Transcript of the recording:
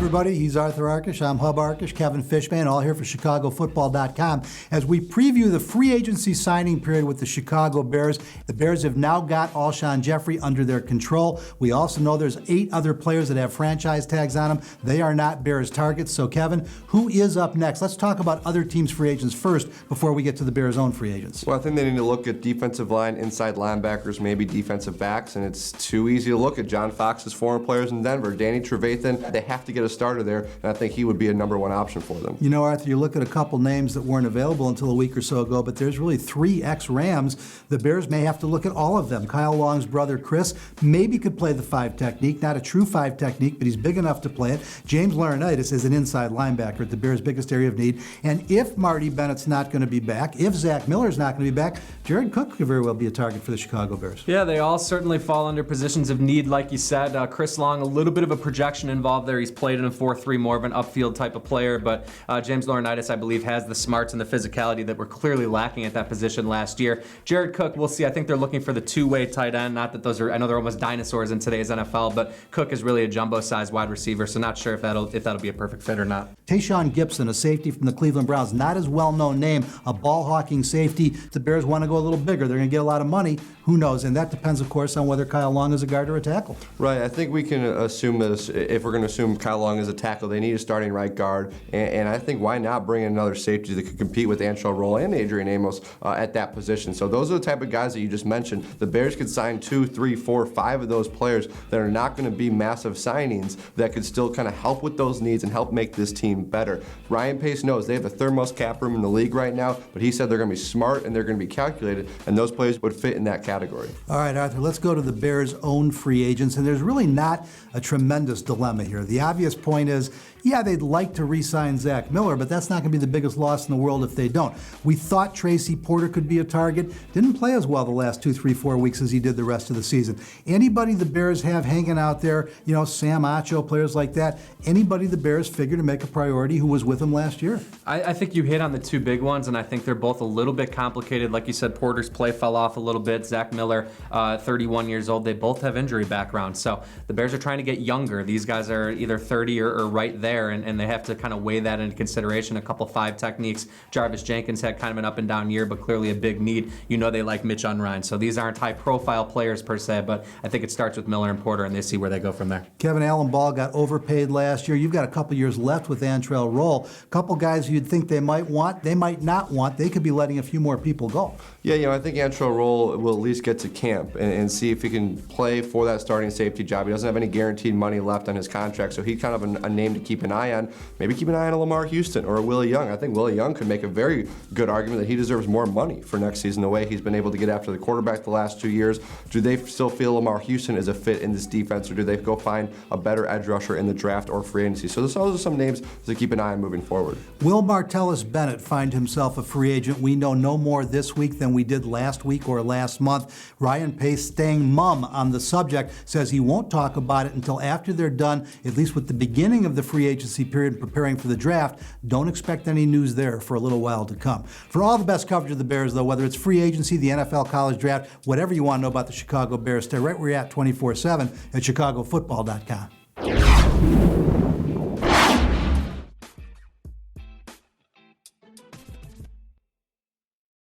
everybody, he's Arthur Arkush. I'm Hub Arkush, Kevin Fishbain, all here for ChicagoFootball.com. As we preview the free agency signing period with the Chicago Bears, the Bears have now got Alshon Jeffrey under their control. We also know there's 8 other players that have franchise tags on them. They are not Bears targets. So, Kevin, who is up next? Let's talk about other teams' free agents first before we get to the Bears' own free agents. Well, I think they need to look at defensive line, inside linebackers, maybe defensive backs, and it's too easy to look at John Fox's former players in Denver. Danny Trevathan, they have to get a starter there, and I think he would be a number 1 option for them. You know, Arthur, you look at a couple names that weren't available until a week or so ago, but there's really 3 ex-Rams. The Bears may have to look at all of them. Kyle Long's brother, Chris, maybe could play the 5 technique, not a true 5 technique, but he's big enough to play it. James Laurinaitis is an inside linebacker at the Bears' biggest area of need. And if Marty Bennett's not going to be back, if Zach Miller's not going to be back, Jared Cook could very well be a target for the Chicago Bears. Yeah, they all certainly fall under positions of need, like you said. Chris Long, a little bit of a projection involved there. He's played in a 4-3, more of an upfield type of player, but James Laurinaitis, I believe, has the smarts and the physicality that were clearly lacking at that position last year. Jared Cook, we'll see. I think they're looking for the 2-way tight end. Not that those are, I know they're almost dinosaurs in today's NFL, but Cook is really a jumbo-sized wide receiver, so not sure if that'll be a perfect fit or not. Tayshaun Gibson, a safety from the Cleveland Browns, not as well-known name, a ball-hawking safety. The Bears want to go a little bigger. They're going to get a lot of money. Who knows? And that depends, of course, on whether Kyle Long is a guard or a tackle. Right. I think we can assume that if we're going to assume Kyle Long is a tackle, they need a starting right guard. And I think why not bring in another safety that could compete with Antrel Rolle and Adrian Amos at that position. So those are the type of guys that you just mentioned. The Bears could sign 2, 3, 4, 5 of those players that are not going to be massive signings that could still kind of help with those needs and help make this team better. Ryan Pace knows they have the 3rd most cap room in the league right now, but he said they're going to be smart and they're going to be calculated, and those players would fit in that category. All right, Arthur, let's go to the Bears' own free agents, and there's really not a tremendous dilemma here. The obvious point is, yeah, they'd like to re-sign Zach Miller, but that's not going to be the biggest loss in the world if they don't. We thought Tracy Porter could be a target. Didn't play as well the last 2, 3, 4 weeks as he did the rest of the season. Anybody the Bears have hanging out there, you know, Sam Acho, players like that, anybody the Bears figure to make a priority who was with them last year? I think you hit on the 2 big ones, and I think they're both a little bit complicated. Like you said, Porter's play fell off a little bit. Zach Miller, 31 years old. They both have injury backgrounds. So the Bears are trying to get younger. These guys are either 30 or right there, and they have to kind of weigh that into consideration. A couple 5 techniques. Jarvis Jenkins had kind of an up and down year, but clearly a big need. You know they like Mitch Unrein. So these aren't high-profile players per se, but I think it starts with Miller and Porter, and they see where they go from there. Kevin Allen Ball got overpaid last year. You've got a couple years left with Antrel Rolle. A couple guys you'd think they might want, they might not want. They could be letting a few more people go. Yeah, you know, I think Antrel Rolle will at least get to camp and see if he can play for that starting safety job. He doesn't have any guaranteed money left on his contract, so he's kind of a name to keep an eye on. Maybe keep an eye on a Lamar Houston or a Willie Young. I think Willie Young could make a very good argument that he deserves more money for next season the way he's been able to get after the quarterback the last 2 years. Do they still feel Lamar Houston is a fit in this defense, or do they go find a better edge rusher in the draft or free agency? So those are some names to keep an eye on moving forward. Will Martellus Bennett find himself a free agent? We know no more this week than we did last week or last month. Ryan Pace, staying mum on the subject, says he won't talk about it until after they're done, at least with the beginning of the free agency period, preparing for the draft. Don't expect any news there for a little while to come. For all the best coverage of the Bears, though, whether it's free agency, the NFL college draft, whatever you want to know about the Chicago Bears, stay right where you're at 24/7 at ChicagoFootball.com.